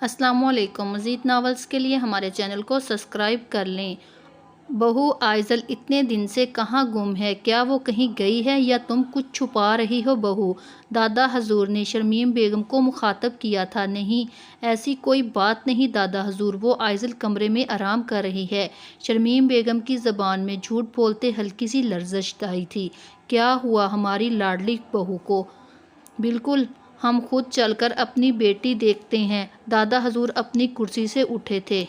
السلام علیکم۔ مزید ناولز کے لیے ہمارے چینل کو سبسکرائب کر لیں۔ بہو آئزل اتنے دن سے کہاں گم ہے؟ کیا وہ کہیں گئی ہے یا تم کچھ چھپا رہی ہو بہو؟ دادا حضور نے شرمین بیگم کو مخاطب کیا تھا۔ نہیں، ایسی کوئی بات نہیں دادا حضور، وہ آئزل کمرے میں آرام کر رہی ہے۔ شرمین بیگم کی زبان میں جھوٹ بولتے ہلکی سی لرزش آئی تھی۔ کیا ہوا ہماری لاڈلی بہو کو؟ بالکل، ہم خود چل کر اپنی بیٹی دیکھتے ہیں۔ دادا حضور اپنی کرسی سے اٹھے تھے۔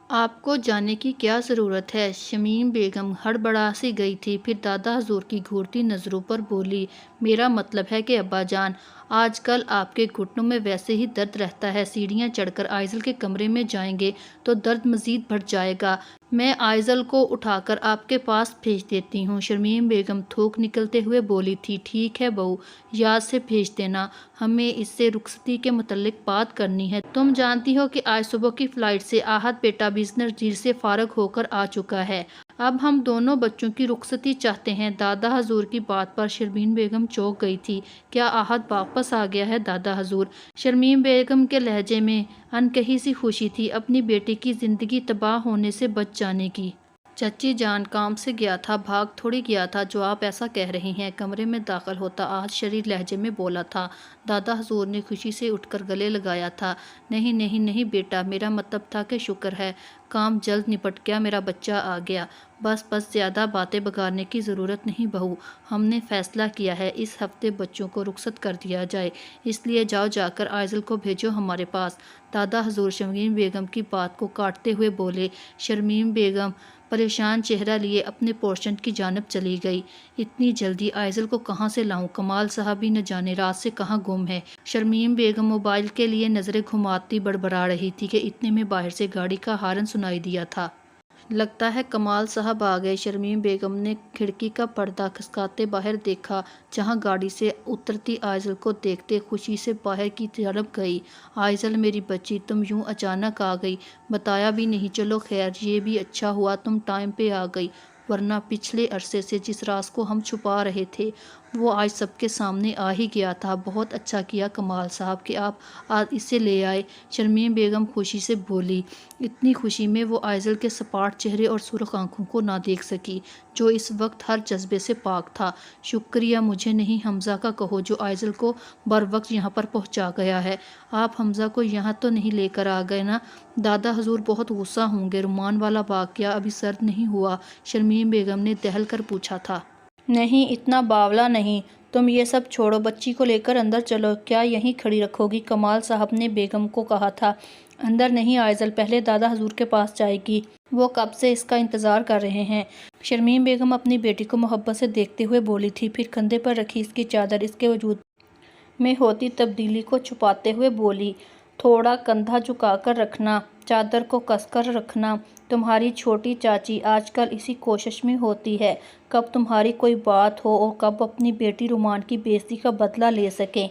آپ کو جانے کی کیا ضرورت ہے؟ شمیم بیگم ہڑبڑا سی گئی تھی، پھر دادا حضور کی گھورتی نظروں پر بولی، میرا مطلب ہے کہ ابا جان، آج کل آپ کے گھٹنوں میں ویسے ہی درد رہتا ہے، سیڑھیاں چڑھ کر آئزل کے کمرے میں جائیں گے تو درد مزید بڑھ جائے گا۔ میں آئزل کو اٹھا کر آپ کے پاس بھیج دیتی ہوں۔ شرمین بیگم تھوک نکلتے ہوئے بولی تھی، ٹھیک ہے بہو، یاد سے بھیج دینا، ہمیں اس سے رخصتی کے متعلق بات کرنی ہے۔ تم جانتی ہو کہ آج صبح کی فلائٹ سے آحت بیٹا بزنس ڈیل سے فارغ ہو کر آ چکا ہے۔ اب ہم دونوں بچوں کی رخصتی چاہتے ہیں۔ دادا حضور کی بات پر شرمین بیگم چونک گئی تھی۔ کیا آحت واپس آ گیا ہے دادا حضور؟ شرمین بیگم کے لہجے میں انکہی سی خوشی تھی، اپنی بیٹی کی زندگی تباہ ہونے سے بچ جانے کی۔ چچی جان کام سے گیا تھا، بھاگ تھوڑی گیا تھا جو آپ ایسا کہہ رہی ہیں۔ کمرے میں داخل ہوتا آحت شریر لہجے میں بولا تھا۔ دادا حضور نے خوشی سے اٹھ کر گلے لگایا تھا۔ نہیں نہیں نہیں بیٹا، میرا مطلب تھا کہ شکر ہے، کام جلد نپٹ گیا، میرا بچہ آ گیا۔ بس زیادہ باتیں بگاڑنے کی ضرورت نہیں بہو، ہم نے فیصلہ کیا ہے اس ہفتے بچوں کو رخصت کر دیا جائے، اس لیے جاؤ جا کر آئزل کو بھیجو ہمارے پاس۔ دادا حضور شرمین بیگم کی بات کو کاٹتے ہوئے بولے۔ شرمین بیگم پریشان چہرہ لیے اپنے پورشن کی جانب چلی گئی۔ اتنی جلدی آئزل کو کہاں سے لاؤں؟ کمال صاحب بھی نہ جانے رات سے کہاں گم ہے۔ شرمین بیگم موبائل کے لیے نظریں گھماتی بڑبڑا رہی تھی کہ اتنے میں باہر سے گاڑی کا ہارن سنائی دیا تھا۔ لگتا ہے کمال صاحب آ گئے۔ شرمین بیگم نے کھڑکی کا پردہ کھسکاتے باہر دیکھا، جہاں گاڑی سے اترتی آئزل کو دیکھتے خوشی سے باہر کی طرف گئی۔ آئزل میری بچی، تم یوں اچانک آ گئی، بتایا بھی نہیں، چلو خیر، یہ بھی اچھا ہوا تم ٹائم پہ آ گئی، ورنہ پچھلے عرصے سے جس راز کو ہم چھپا رہے تھے وہ آج سب کے سامنے آ ہی گیا تھا۔ بہت اچھا کیا کمال صاحب کہ آپ آج اسے لے آئے، شرمین بیگم خوشی سے بولی۔ اتنی خوشی میں وہ آئزل کے سپاٹ چہرے اور سرخ آنکھوں کو نہ دیکھ سکی، جو اس وقت ہر جذبے سے پاک تھا۔ شکریہ مجھے نہیں، حمزہ کا کہو جو آئزل کو بروقت یہاں پر پہنچا گیا ہے۔ آپ حمزہ کو یہاں تو نہیں لے کر آ گئے نا؟ دادا حضور بہت غصہ ہوں گے۔ رومان والا واقعہ ابھی سرد نہیں ہوا؟ شرمین بیگم نے دہل کر پوچھا تھا۔ نہیں، اتنا باولا نہیں، تم یہ سب چھوڑو، بچی کو لے کر اندر چلو۔ کیا یہیں کھڑی رکھو گی؟ کمال صاحب نے بیگم کو کہا تھا۔ اندر نہیں آئزل پہلے دادا حضور کے پاس جائے گی، وہ کب سے اس کا انتظار کر رہے ہیں۔ شرمین بیگم اپنی بیٹی کو محبت سے دیکھتے ہوئے بولی تھی، پھر کندھے پر رکھی اس کی چادر اس کے وجود میں ہوتی تبدیلی کو چھپاتے ہوئے بولی، تھوڑا کندھا جھکا کر رکھنا، چادر کو کس کر رکھنا۔ تمہاری چھوٹی چاچی آج کل اسی کوشش میں ہوتی ہے، کب تمہاری کوئی بات ہو اور کب اپنی بیٹی رومان کی بے عزتی کا بدلہ لے سکیں۔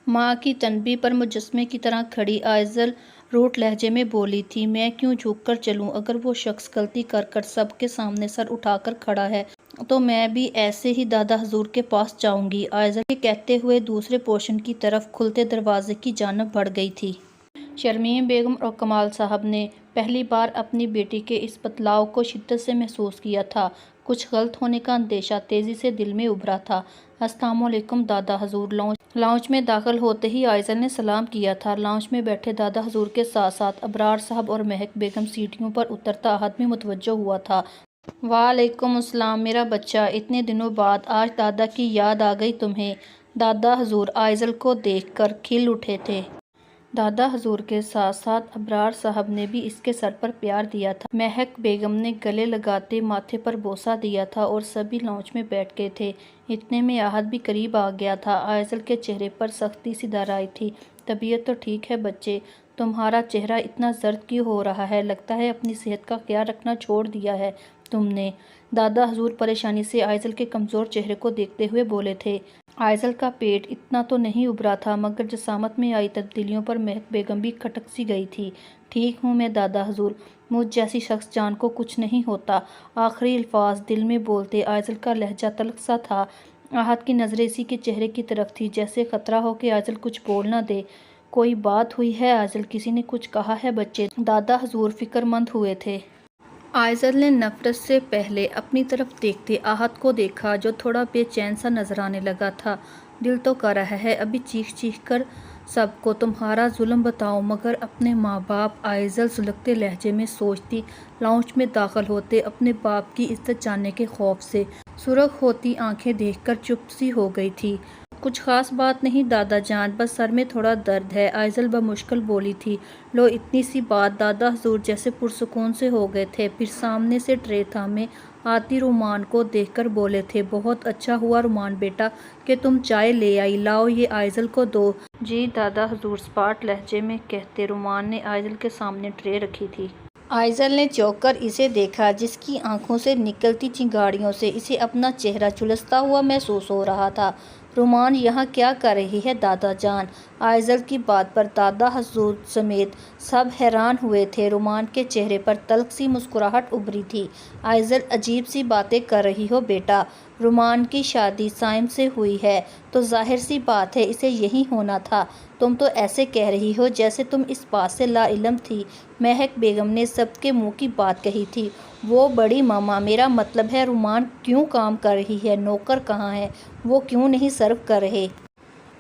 ماں کی تنبیہ پر مجسمے کی طرح کھڑی آئزل روٹ لہجے میں بولی تھی، میں کیوں جھک کر چلوں؟ اگر وہ شخص غلطی کر کر سب کے سامنے سر اٹھا کر کھڑا ہے تو میں بھی ایسے ہی دادا حضور کے پاس جاؤں گی۔ آئزل یہ کہتے ہوئے دوسرے پورشن کی طرف کھلتے دروازے کی جانب بڑھ گئی تھی۔ شرمین بیگم اور کمال صاحب نے پہلی بار اپنی بیٹی کے اس بدلاؤ کو شدت سے محسوس کیا تھا۔ کچھ غلط ہونے کا اندیشہ تیزی سے دل میں ابھرا تھا۔ السلام علیکم دادا حضور۔ لاؤنج میں داخل ہوتے ہی آئزل نے سلام کیا تھا۔ لاؤنج میں بیٹھے دادا حضور کے ساتھ ساتھ ابرار صاحب اور مہک بیگم سیڑھیوں پر اترتا آحت بھی متوجہ ہوا تھا۔ وعلیکم السلام میرا بچہ، اتنے دنوں بعد آج دادا کی یاد آ گئی تمہیں؟ دادا حضور آئزل کو دیکھ کر کھل اٹھے تھے۔ دادا حضور کے ساتھ ساتھ ابرار صاحب نے بھی اس کے سر پر پیار دیا تھا۔ مہک بیگم نے گلے لگاتے ماتھے پر بوسہ دیا تھا اور سبھی لاؤنج میں بیٹھ گئے تھے۔ اتنے میں آحت بھی قریب آ گیا تھا۔ آئزل کے چہرے پر سختی سی در آئی تھی۔ طبیعت تو ٹھیک ہے بچے، تمہارا چہرہ اتنا زرد کیوں ہو رہا ہے؟ لگتا ہے اپنی صحت کا خیال رکھنا چھوڑ دیا ہے تم نے۔ دادا حضور پریشانی سے آئزل کے کمزور چہرے کو دیکھتے ہوئے بولے تھے۔ آئزل کا پیٹ اتنا تو نہیں ابھرا تھا، مگر جسامت میں آئی تبدیلیوں پر مہک بیگم بھی کھٹک سی گئی تھی۔ ٹھیک ہوں میں دادا حضور، مجھ جیسی شخص جان کو کچھ نہیں ہوتا۔ آخری الفاظ دل میں بولتے آئزل کا لہجہ تلخ سا تھا۔ آحت کی نظریں اسی کے چہرے کی طرف تھی، جیسے خطرہ ہو کہ آئزل کچھ بول نہ دے۔ کوئی بات ہوئی ہے آئزل؟ کسی نے کچھ کہا ہے بچے؟ دادا حضور فکر مند ہوئے تھے۔ آئزل نے نفرت سے پہلے اپنی طرف دیکھتے آہت کو دیکھا جو تھوڑا بے چین سا نظر آنے لگا تھا۔ دل تو کر رہا ہے ابھی چیخ چیخ کر سب کو تمہارا ظلم بتاؤں، مگر اپنے ماں باپ، آئزل سلگتے لہجے میں سوچتی، لاؤنج میں داخل ہوتے اپنے باپ کی عزت جانے کے خوف سے سرخ ہوتی آنکھیں دیکھ کر چپ سی ہو گئی تھی۔ کچھ خاص بات نہیں دادا جان، بس سر میں تھوڑا درد ہے، آئزل بمشکل بولی تھی۔ لو اتنی سی بات، دادا حضور جیسے پرسکون سے ہو گئے تھے، پھر سامنے سے ٹرے تھامے آتی رومان کو دیکھ کر بولے تھے، بہت اچھا ہوا رومان بیٹا کہ تم چائے لے آئی، لاؤ یہ آئزل کو دو۔ جی دادا حضور، سپاٹ لہجے میں کہتے رومان نے آئزل کے سامنے ٹرے رکھی تھی۔ آئزل نے چونک کر اسے دیکھا، جس کی آنکھوں سے نکلتی چنگاڑیوں سے اسے اپنا چہرہ جھلستا ہوا محسوس ہو رہا تھا۔ رومان یہاں کیا کر رہی ہے دادا جان؟ آئزل کی بات پر دادا حضور سمیت سب حیران ہوئے تھے۔ رومان کے چہرے پر تلخ سی مسکراہٹ ابھری تھی۔ آئزل عجیب سی باتیں کر رہی ہو بیٹا، رومان کی شادی سائم سے ہوئی ہے تو ظاہر سی بات ہے اسے یہی ہونا تھا، تم تو ایسے کہہ رہی ہو جیسے تم اس بات سے لا علم تھی۔ مہک بیگم نے سب کے منہ کی بات کہی تھی، وہ بڑی ماما، میرا مطلب ہے رومان کیوں کام کر رہی ہے؟ نوکر کہاں ہے؟ وہ کیوں نہیں سرو کر رہے؟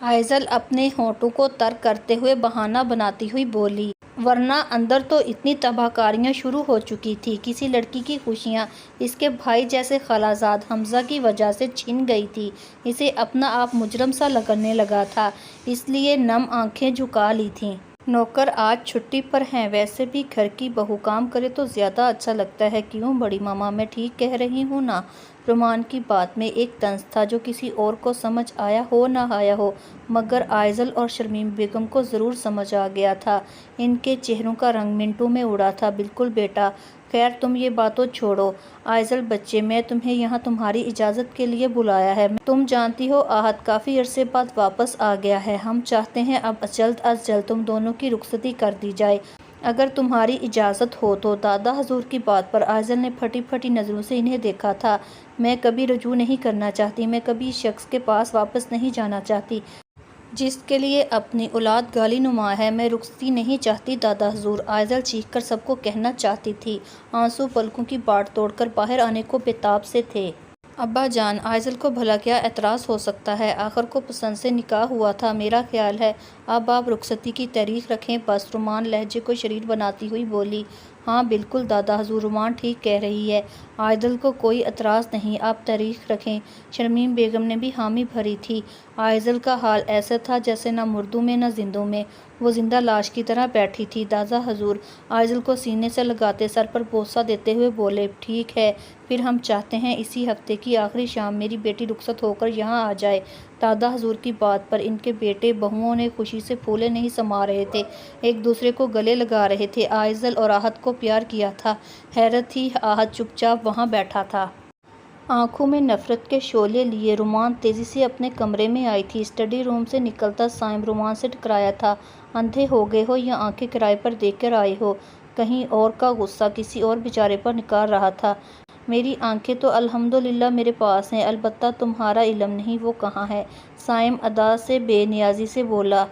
آئزل اپنے ہونٹوں کو تر کرتے ہوئے بہانہ بناتی ہوئی بولی، ورنہ اندر تو اتنی تباہ کاریاں شروع ہو چکی تھی، کسی لڑکی کی خوشیاں اس کے بھائی جیسے خالہ زاد حمزہ کی وجہ سے چھن گئی تھی، اسے اپنا آپ مجرم سا لگنے لگا تھا، اس لیے نم آنکھیں جھکا لی تھیں۔ نوکر آج چھٹی پر ہیں، ویسے بھی گھر کی بہو کام کرے تو زیادہ اچھا لگتا ہے، کیوں بڑی ماما میں ٹھیک کہہ رہی ہوں نا؟ رومان کی بات میں ایک طنز تھا جو کسی اور کو سمجھ آیا ہو نہ آیا ہو، مگر آئزل اور شرمین بیگم کو ضرور سمجھ آ گیا تھا۔ ان کے چہروں کا رنگ منٹوں میں اڑا تھا۔ بالکل بیٹا، خیر تم یہ باتوں چھوڑو۔ آئزل بچے، میں تمہیں یہاں تمہاری اجازت کے لیے بلایا ہے، تم جانتی ہو آہت کافی عرصے بعد واپس آ گیا ہے، ہم چاہتے ہیں اب جلد از جلد تم دونوں کی رخصتی کر دی جائے، اگر تمہاری اجازت ہو تو۔ دادا حضور کی بات پر آئزل نے پھٹی پھٹی نظروں سے انہیں دیکھا تھا۔ میں کبھی رجوع نہیں کرنا چاہتی، میں کبھی اس شخص کے پاس واپس نہیں جانا چاہتی جس کے لیے اپنی اولاد گالی نما ہے، میں رخصتی نہیں چاہتی دادا حضور، آئزل چیخ کر سب کو کہنا چاہتی تھی۔ آنسو پلکوں کی باڑ توڑ کر باہر آنے کو بےتاب سے تھے۔ ابا جان، آئزل کو بھلا کیا اعتراض ہو سکتا ہے؟ آخر کو پسند سے نکاح ہوا تھا، میرا خیال ہے اب آپ رخصتی کی تاریخ رکھیں بس۔ رومان لہجے کو شریر بناتی ہوئی بولی، ہاں بالکل دادا حضور، رومان ٹھیک کہہ رہی ہے، آئزل کو کوئی اعتراض نہیں، آپ تاریخ رکھیں۔ شرمین بیگم نے بھی حامی بھری تھی۔ آئزل کا حال ایسا تھا جیسے نہ مردوں میں نہ زندوں میں، وہ زندہ لاش کی طرح بیٹھی تھی۔ دادا حضور آئزل کو سینے سے لگاتے سر پر بوسہ دیتے ہوئے بولے، ٹھیک ہے پھر ہم چاہتے ہیں اسی ہفتے کی آخری شام میری بیٹی رخصت ہو کر یہاں آ جائے۔ دادا حضور کی بات پر ان کے بیٹے بہوؤں نے خوشی سے پھولے نہیں سما رہے تھے، ایک دوسرے کو گلے لگا رہے تھے۔ آئزل اور آہت کو پیار کیا تھا، حیرت تھی، آہت چپ چاپ وہاں بیٹھا تھا، آنکھوں میں نفرت کے شعلے لیے۔ رومان تیزی سے اپنے کمرے میں آئی تھی، اسٹڈی روم سے نکلتا سائم رومان سے ٹکرایا تھا، اندھے ہو گئے ہو یا آنکھیں کرائے پر دے کر آئے ہو؟ کہیں اور کا غصہ کسی اور بیچارے پر نکال رہا تھا۔ میری آنکھیں تو الحمدللہ میرے پاس ہیں، البتہ تمہارا علم نہیں وہ کہاں ہے؟ سائم ادا سے بے نیازی سے بولا،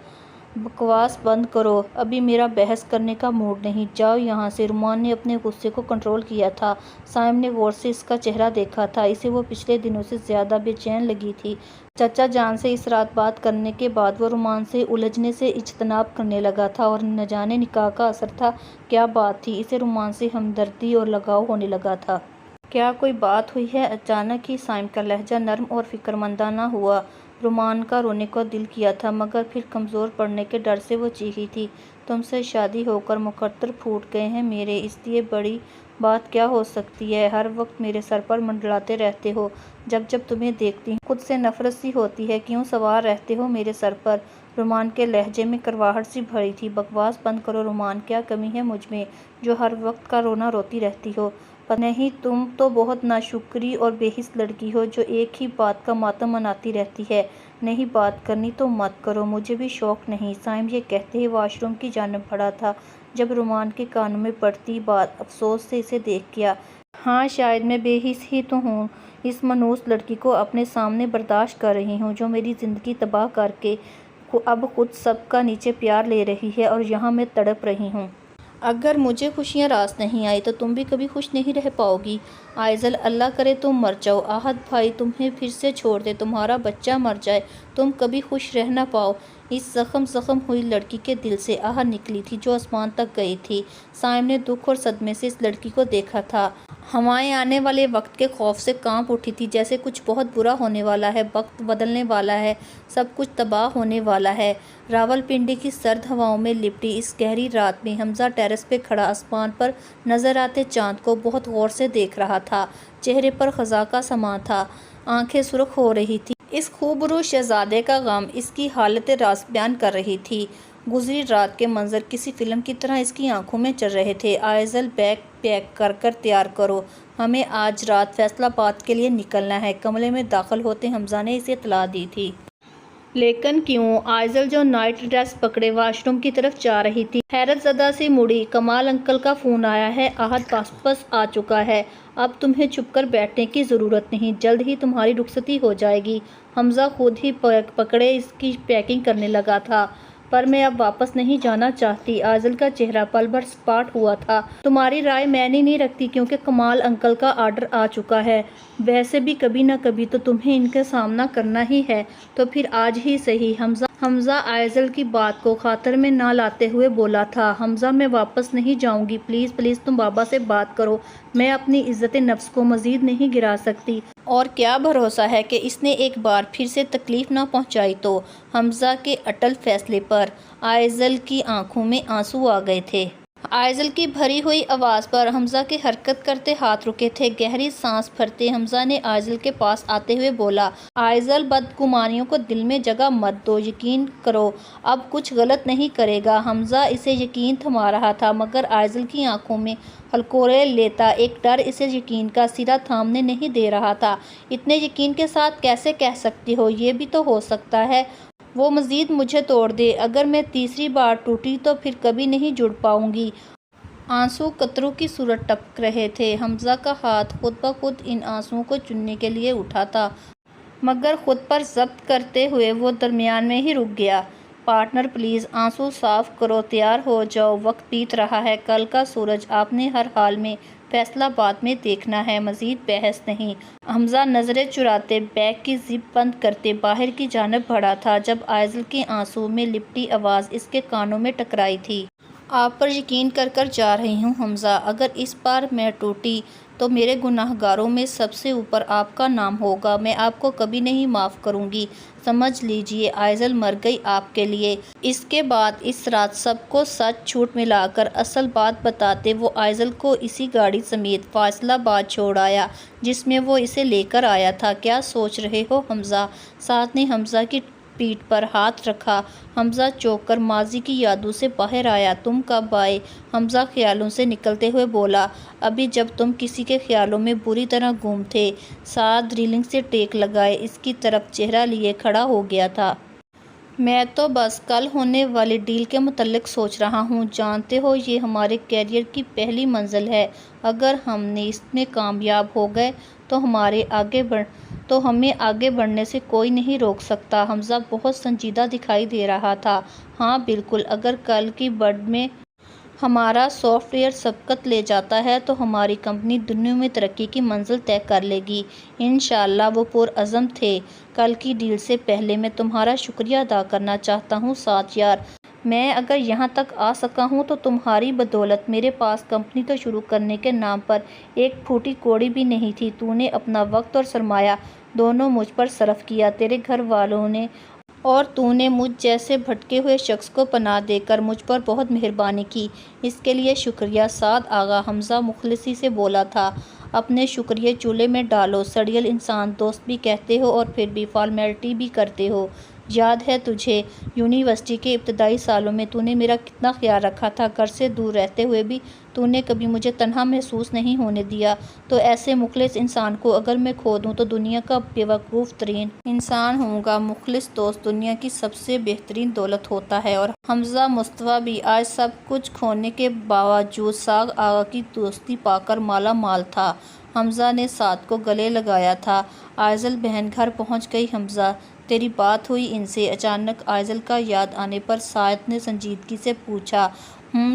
بکواس بند کرو، ابھی میرا بحث کرنے کا موڈ نہیں، جاؤ یہاں سے۔ رومان نے اپنے غصے کو کنٹرول کیا تھا۔ سائم نے غور سے اس کا چہرہ دیکھا تھا، اسے وہ پچھلے دنوں سے زیادہ بے چین لگی تھی۔ چچا جان سے اس رات بات کرنے کے بعد وہ رومان سے الجھنے سے اجتناب کرنے لگا تھا، اور نہ جانے نکاح کا اثر تھا کیا بات تھی، اسے رومان سے ہمدردی اور لگاؤ ہونے لگا تھا۔ کیا کوئی بات ہوئی ہے؟ اچانک ہی سائم کا لہجہ نرم اور فکرمندانہ ہوا۔ رومان کا رونے کو دل کیا تھا، مگر پھر کمزور پڑنے کے ڈر سے وہ چیخی تھی، تم سے شادی ہو کر مقدر پھوٹ گئے ہیں میرے، اس لیے بڑی بات کیا ہو سکتی ہے؟ ہر وقت میرے سر پر منڈلاتے رہتے ہو، جب جب تمہیں دیکھتی ہوں خود سے نفرت سی ہوتی ہے، کیوں سوار رہتے ہو میرے سر پر؟ رومان کے لہجے میں کڑواہٹ سی بھری تھی۔ بکواس بند کرو رومان، کیا کمی ہے مجھ میں جو ہر وقت کا رونا روتی رہتی ہو؟ نہیں، تم تو بہت ناشکری اور بے حس لڑکی ہو جو ایک ہی بات کا ماتم مناتی رہتی ہے۔ نہیں بات کرنی تو مت کرو، مجھے بھی شوق نہیں۔ سائم یہ کہتے ہی واش روم کی جانب بڑھا تھا، جب رومان کے کانوں میں پڑتی بات افسوس سے اسے دیکھ گیا۔ ہاں شاید میں بے حس ہی تو ہوں، اس منحوس لڑکی کو اپنے سامنے برداشت کر رہی ہوں جو میری زندگی تباہ کر کے اب خود سب کا نیچے پیار لے رہی ہے اور یہاں میں تڑپ رہی ہوں۔ اگر مجھے خوشیاں راس نہیں آئی تو تم بھی کبھی خوش نہیں رہ پاؤ گی آئزل، اللہ کرے تم مر جاؤ، احد بھائی تمہیں پھر سے چھوڑ دے، تمہارا بچہ مر جائے، تم کبھی خوش رہ نہ پاؤ۔ اس زخم ہوئی لڑکی کے دل سے آہ نکلی تھی جو آسمان تک گئی تھی۔ سائم نے دکھ اور صدمے سے اس لڑکی کو دیکھا تھا۔ ہوائیں آنے والے وقت کے خوف سے کانپ اٹھی تھی، جیسے کچھ بہت برا ہونے والا ہے، وقت بدلنے والا ہے، سب کچھ تباہ ہونے والا ہے۔ راولپنڈی کی سرد ہواؤں میں لپٹی اس گہری رات میں حمزہ ٹیرس پہ کھڑا آسمان پر نظر آتے چاند کو بہت غور سے دیکھ رہا تھا۔ چہرے پر خزاں کا سماں تھا، آنکھیں سرخ ہو رہی تھی۔ اس خوبرو شہزادے کا غم اس کی حالت راز بیان کر رہی تھی۔ گزری رات کے منظر کسی فلم کی طرح اس کی آنکھوں میں چل رہے تھے۔ آئزل، بیگ پیک کر تیار کرو، ہمیں آج رات فیصل آباد کے لیے نکلنا ہے۔ کمرے میں داخل ہوتے حمزہ نے اسے اطلاع دی تھی۔ لیکن کیوں؟ آئزل جو نائٹ ڈریس پکڑے واش روم کی طرف جا رہی تھی، حیرت زدہ سی مڑی۔ کمال انکل کا فون آیا ہے، احد واپس آ چکا ہے، اب تمہیں چھپ کر بیٹھنے کی ضرورت نہیں، جلد ہی تمہاری رخصتی ہو جائے گی۔ حمزہ خود ہی پکڑے اس کی پیکنگ کرنے لگا تھا۔ پر میں اب واپس نہیں جانا چاہتی۔ آئزل کا چہرہ پل بھر سپاٹ ہوا تھا۔ تمہاری رائے میں نہیں رکھتی کیونکہ کمال انکل کا آرڈر آ چکا ہے۔ ویسے بھی کبھی نہ کبھی تو تمہیں ان کا سامنا کرنا ہی ہے، تو پھر آج ہی صحیح۔ حمزہ آئزل کی بات کو خاطر میں نہ لاتے ہوئے بولا تھا، حمزہ میں واپس نہیں جاؤں گی، پلیز تم بابا سے بات کرو، میں اپنی عزت نفس کو مزید نہیں گرا سکتی۔ اور کیا بھروسہ ہے کہ اس نے ایک بار پھر سے تکلیف نہ پہنچائی تو۔ حمزہ کے اٹل فیصلے پر آئزل کی آنکھوں میں آنسو آ گئے تھے۔ آئزل کی بھری ہوئی آواز پر حمزہ کے حرکت کرتے ہاتھ رکے تھے۔ گہری سانس بھرتے حمزہ نے آئزل کے پاس آتے ہوئے بولا، آئزل، بدگمانیوں کو دل میں جگہ مت دو، یقین کرو اب کچھ غلط نہیں کرے گا۔ حمزہ اسے یقین تھما رہا تھا مگر آئزل کی آنکھوں میں ہلکورے لیتا ایک ڈر اسے یقین کا سرا تھامنے نہیں دے رہا تھا۔ اتنے یقین کے ساتھ کیسے کہہ سکتی ہو؟ یہ بھی تو ہو سکتا ہے وہ مزید مجھے توڑ دے، اگر میں تیسری بار ٹوٹی تو پھر کبھی نہیں جڑ پاؤں گی۔ آنسو قطروں کی صورت ٹپک رہے تھے۔ حمزہ کا ہاتھ خود بخود ان آنسوؤں کو چننے کے لیے اٹھا تھا مگر خود پر ضبط کرتے ہوئے وہ درمیان میں ہی رک گیا۔ پارٹنر پلیز آنسو صاف کرو، تیار ہو جاؤ، وقت بیت رہا ہے، کل کا سورج آپ نے ہر حال میں فیصل آباد میں دیکھنا ہے، مزید بحث نہیں۔ حمزہ نظریں چراتے بیگ کی زپ بند کرتے باہر کی جانب بڑھا تھا جب آئزل کے آنسو میں لپٹی آواز اس کے کانوں میں ٹکرائی تھی۔ آپ پر یقین کر جا رہی ہوں حمزہ، اگر اس بار میں ٹوٹی تو میرے گناہ گاروں میں سب سے اوپر آپ کا نام ہوگا، میں آپ کو کبھی نہیں معاف کروں گی، سمجھ لیجیے آئزل مر گئی آپ کے لیے۔ اس کے بعد اس رات سب کو سچ جھوٹ ملا کر اصل بات بتاتے وہ آئزل کو اسی گاڑی سمیت فیصل آباد چھوڑ آیا جس میں وہ اسے لے کر آیا تھا۔ کیا سوچ رہے ہو حمزہ؟ ساتھ نے حمزہ کی پیٹھ پر ہاتھ رکھا۔ حمزہ چونک کر ماضی کی یادوں سے باہر آیا۔ تم کب آئے؟ حمزہ خیالوں سے نکلتے ہوئے بولا، ابھی جب تم کسی کے خیالوں میں بری طرح گم تھے۔ ساتھ ڈرلنگ سے ٹیک لگائے اس کی طرف چہرہ لیے کھڑا ہو گیا تھا۔ میں تو بس کل ہونے والی ڈیل کے متعلق سوچ رہا ہوں، جانتے ہو یہ ہمارے کیریئر کی پہلی منزل ہے، اگر ہم نے اس میں کامیاب ہو گئے تو ہمیں آگے بڑھنے سے کوئی نہیں روک سکتا۔ حمزہ بہت سنجیدہ دکھائی دے رہا تھا۔ ہاں بالکل، اگر کل کی بڈ میں ہمارا سافٹ ویئر سبقت لے جاتا ہے تو ہماری کمپنی دنیا میں ترقی کی منزل طے کر لے گی انشاءاللہ۔ وہ پرعزم تھے۔ کل کی ڈیل سے پہلے میں تمہارا شکریہ ادا کرنا چاہتا ہوں ساتھ یار، میں اگر یہاں تک آ سکا ہوں تو تمہاری بدولت۔ میرے پاس کمپنی کو شروع کرنے کے نام پر ایک پھوٹی کوڑی بھی نہیں تھی، تو نے اپنا وقت اور سرمایہ دونوں مجھ پر صرف کیا، تیرے گھر والوں نے اور تو نے مجھ جیسے بھٹکے ہوئے شخص کو پناہ دے کر مجھ پر بہت مہربانی کی، اس کے لیے شکریہ سعد آغا۔ حمزہ مخلصی سے بولا تھا، اپنے شکریہ چولہے میں ڈالو، سڑیل انسان دوست بھی کہتے ہو اور پھر بھی فارمیلٹی بھی کرتے ہو۔ یاد ہے تجھے یونیورسٹی کے ابتدائی سالوں میں تو نے میرا کتنا خیال رکھا تھا، گھر سے دور رہتے ہوئے بھی تو نے کبھی مجھے تنہا محسوس نہیں ہونے دیا، تو ایسے مخلص انسان کو اگر میں کھو دوں تو دنیا کا بیوقوف ترین انسان ہوں گا۔ مخلص دوست دنیا کی سب سے بہترین دولت ہوتا ہے۔ اور حمزہ مصطفیٰ بھی آج سب کچھ کھونے کے باوجود سعد آغا کی دوستی پا کر مالا مال تھا۔ حمزہ نے سعد کو گلے لگایا تھا۔ آئزل بہن گھر پہنچ گئی۔ حمزہ تیری بات ہوئی ان سے؟ اچانک آئزل کا یاد آنے پر سعد نے سنجیدگی سے پوچھا۔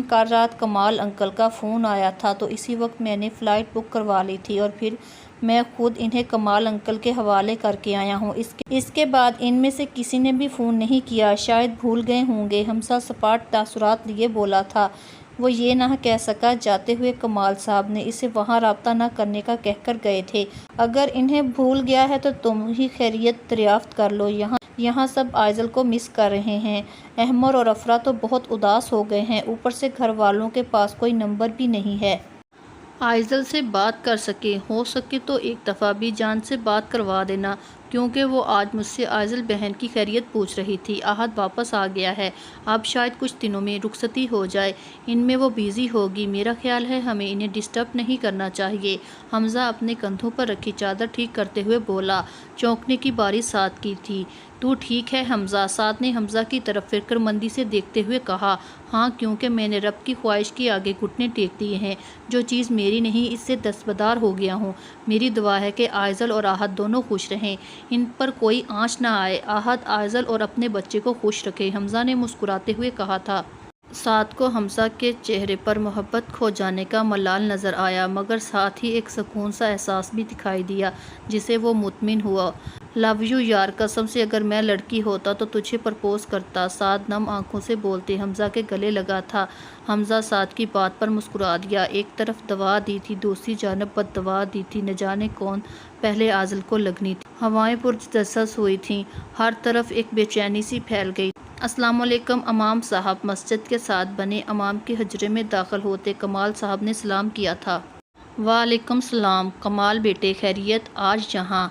کل رات کمال انکل کا فون آیا تھا تو اسی وقت میں نے فلائٹ بک کروا لی تھی اور پھر میں خود انہیں کمال انکل کے حوالے کر کے آیا ہوں۔ اس کے بعد ان میں سے کسی نے بھی فون نہیں کیا۔ شاید بھول گئے ہوں گے۔ حمزہ سپاٹ تاثرات لیے بولا تھا۔ وہ یہ نہ کہہ سکا۔ جاتے ہوئے کمال صاحب نے اسے وہاں رابطہ نہ کرنے کا کہہ کر گئے تھے۔ اگر انہیں بھول گیا ہے تو تم ہی خیریت دریافت کر لو۔ یہاں سب آئزل کو مس کر رہے ہیں۔ احمر اور افرا تو بہت اداس ہو گئے ہیں، اوپر سے گھر والوں کے پاس کوئی نمبر بھی نہیں ہے۔ آئزل سے بات کر سکے، ہو سکے تو ایک دفعہ بھی جان سے بات کروا دینا، کیونکہ وہ آج مجھ سے آئزل بہن کی خیریت پوچھ رہی تھی۔ احد واپس آ گیا ہے، اب شاید کچھ دنوں میں رخصتی ہو جائے، ان میں وہ بیزی ہوگی۔ میرا خیال ہے ہمیں انہیں ڈسٹرب نہیں کرنا چاہیے۔ حمزہ اپنے کندھوں پر رکھی چادر ٹھیک کرتے ہوئے بولا۔ چونکنے کی باری سعد کی تھی۔ تو ٹھیک ہے حمزہ؟ سعد نے حمزہ کی طرف فکر مندی سے دیکھتے ہوئے کہا۔ ہاں، کیونکہ میں نے رب کی خواہش کے آگے گھٹنے ٹیک دیے ہیں۔ جو چیز میری نہیں، اس سے دستبردار ہو گیا ہوں۔ میری دعا ہے کہ آئزل اور احد دونوں خوش رہیں، ان پر کوئی آنچ نہ آئے۔ احد آئزل اور اپنے بچے کو خوش رکھے، حمزہ نے مسکراتے ہوئے کہا تھا۔ سعد کو حمزہ کے چہرے پر محبت کھو جانے کا ملال نظر آیا، مگر ساتھ ہی ایک سکون سا احساس بھی دکھائی دیا جسے وہ مطمئن ہوا۔ لو یو یار، قسم سے اگر میں لڑکی ہوتا تو تجھے پرپوز کرتا، سعد نم آنکھوں سے بولتے حمزہ کے گلے لگا تھا۔ حمزہ سعد کی بات پر مسکرا دیا۔ ایک طرف دوا دی تھی، دوسری جانب بد دوا دی تھی، نہ جانے کون پہلے آئزل کو لگنی تھی۔ ہوائیں پرتجسس ہوئی تھیں، ہر طرف ایک بے چینی سی پھیل گئی۔ السلام علیکم امام صاحب۔ مسجد کے ساتھ بنے امام کے حجرے میں داخل ہوتے کمال صاحب نے سلام کیا تھا۔ وعلیکم السلام کمال بیٹے، خیریت؟ آج یہاں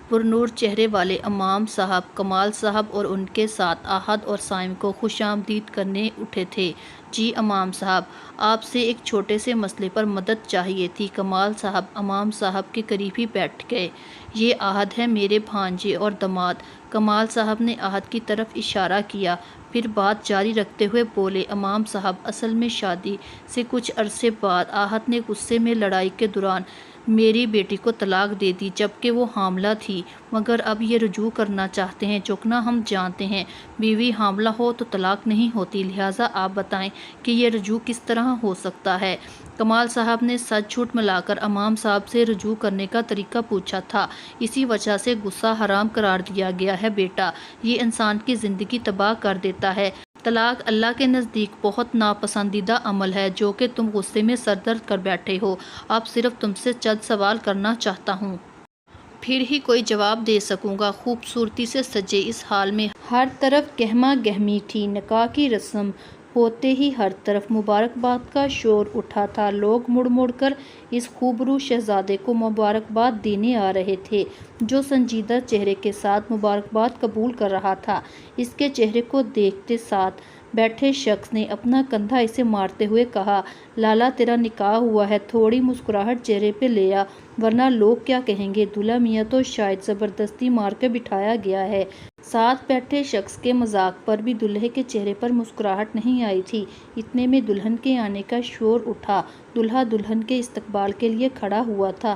پرنور چہرے والے امام صاحب کمال صاحب اور ان کے ساتھ احد اور سائم کو خوش آمدید کرنے اٹھے تھے۔ جی امام صاحب، آپ سے ایک چھوٹے سے مسئلے پر مدد چاہیے تھی۔ کمال صاحب امام صاحب کے قریب ہی بیٹھ گئے۔ یہ احد ہے، میرے بھانجے اور داماد۔ کمال صاحب نے احد کی طرف اشارہ کیا، پھر بات جاری رکھتے ہوئے بولے۔ امام صاحب، اصل میں شادی سے کچھ عرصے بعد احد نے غصے میں لڑائی کے دوران میری بیٹی کو طلاق دے دی، جبکہ وہ حاملہ تھی، مگر اب یہ رجوع کرنا چاہتے ہیں۔ چونکہ ہم جانتے ہیں بیوی حاملہ ہو تو طلاق نہیں ہوتی، لہٰذا آپ بتائیں کہ یہ رجوع کس طرح ہو سکتا ہے؟ کمال صاحب نے سچ جھوٹ ملا کر امام صاحب سے رجوع کرنے کا طریقہ پوچھا تھا۔ اسی وجہ سے غصہ حرام قرار دیا گیا ہے بیٹا، یہ انسان کی زندگی تباہ کر دیتا ہے۔ طلاق اللہ کے نزدیک بہت ناپسندیدہ عمل ہے، جو کہ تم غصے میں سر درد کر بیٹھے ہو۔ اب صرف تم سے چند سوال کرنا چاہتا ہوں، پھر ہی کوئی جواب دے سکوں گا۔ خوبصورتی سے سجے اس حال میں ہر طرف گہما گہمی تھی۔ نکاح کی رسم ہوتے ہی ہر طرف مبارکباد کا شور اٹھا تھا۔ لوگ مڑ مڑ کر اس خوبرو شہزادے کو مبارکباد دینے آ رہے تھے، جو سنجیدہ چہرے کے ساتھ مبارکباد قبول کر رہا تھا۔ اس کے چہرے کو دیکھتے ساتھ بیٹھے شخص نے اپنا کندھا اسے مارتے ہوئے کہا، لالا تیرا نکاح ہوا ہے، تھوڑی مسکراہٹ چہرے پہ لے آ، ورنہ لوگ کیا کہیں گے؟ دولہا میاں تو شاید زبردستی مار کے بٹھایا گیا ہے۔ ساتھ بیٹھے شخص کے مذاق پر بھی دولہے کے چہرے پر مسکراہٹ نہیں آئی تھی۔ اتنے میں دلہن کے آنے کا شور اٹھا۔ دولہا دلہن کے استقبال کے لیے کھڑا ہوا تھا۔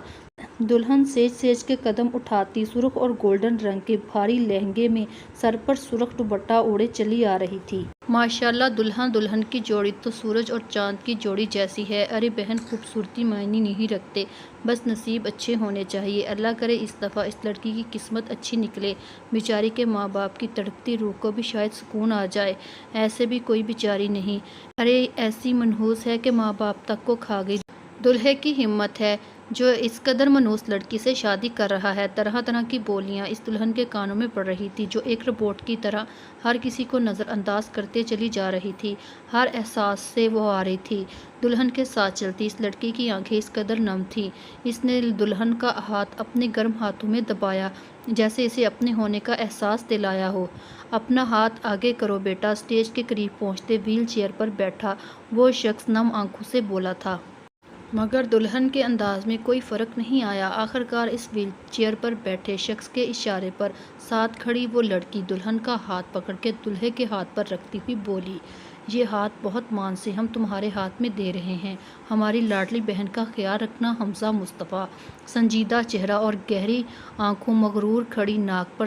دلہن سیج سیج کے قدم اٹھاتی سرخ اور گولڈن رنگ کے بھاری لہنگے میں سر پر سرخ دوپٹہ اوڑھے چلی آ رہی تھی۔ ماشاءاللہ، دلہن دلہن کی جوڑی تو سورج اور چاند کی جوڑی جیسی ہے۔ ارے بہن، خوبصورتی معنی نہیں رکھتے، بس نصیب اچھے ہونے چاہیے۔ اللہ کرے اس دفعہ اس لڑکی کی قسمت اچھی نکلے، بیچاری کے ماں باپ کی تڑپتی روح کو بھی شاید سکون آ جائے۔ ایسے بھی کوئی بیچاری نہیں، ارے ایسی منحوس ہے کہ ماں باپ تک کو کھا گئی۔ دلہے کی ہمت ہے جو اس قدر منحوس لڑکی سے شادی کر رہا ہے۔ طرح طرح کی بولیاں اس دلہن کے کانوں میں پڑ رہی تھی، جو ایک ربوٹ کی طرح ہر کسی کو نظر انداز کرتے چلی جا رہی تھی۔ ہر احساس سے وہ آ رہی تھی، دلہن کے ساتھ چلتی۔ اس لڑکی کی آنکھیں اس قدر نم تھیں، اس نے دلہن کا ہاتھ اپنے گرم ہاتھوں میں دبایا، جیسے اسے اپنے ہونے کا احساس دلایا ہو۔ اپنا ہاتھ آگے کرو بیٹا۔ اسٹیج کے قریب پہنچتے ویل چیئر پر بیٹھا وہ شخص نم آنکھوں سے بولا تھا، مگر دلہن کے انداز میں کوئی فرق نہیں آیا۔ آخرکار اس ویل چیئر پر بیٹھے شخص کے اشارے پر ساتھ کھڑی وہ لڑکی دلہن کا ہاتھ پکڑ کے دولہے کے ہاتھ پر رکھتی ہوئی بولی، یہ ہاتھ بہت مان سے ہم تمہارے ہاتھ میں دے رہے ہیں، ہماری لاڈلی بہن کا خیال رکھنا۔ حمزہ مصطفیٰ، سنجیدہ چہرہ اور گہری آنکھوں، مغرور کھڑی ناک پر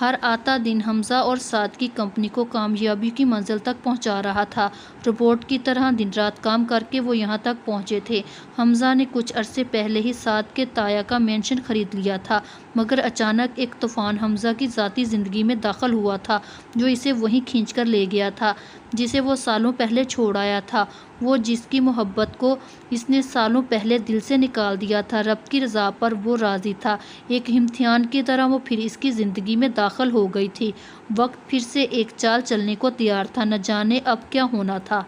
ہر آتا دن حمزہ اور سعد کی کمپنی کو کامیابی کی منزل تک پہنچا رہا تھا۔ روبوٹ کی طرح دن رات کام کر کے وہ یہاں تک پہنچے تھے۔ حمزہ نے کچھ عرصے پہلے ہی سعد کے تایا کا مینشن خرید لیا تھا، مگر اچانک ایک طوفان حمزہ کی ذاتی زندگی میں داخل ہوا تھا جو اسے وہیں کھینچ کر لے گیا تھا جسے وہ سالوں پہلے چھوڑ آیا تھا۔ وہ جس کی محبت کو اس نے سالوں پہلے دل سے نکال دیا تھا، رب کی رضا پر وہ راضی تھا، ایک امتحان کی طرح وہ پھر اس کی زندگی میں داخل ہو گئی تھی۔ وقت پھر سے ایک چال چلنے کو تیار تھا، نہ جانے اب کیا ہونا تھا۔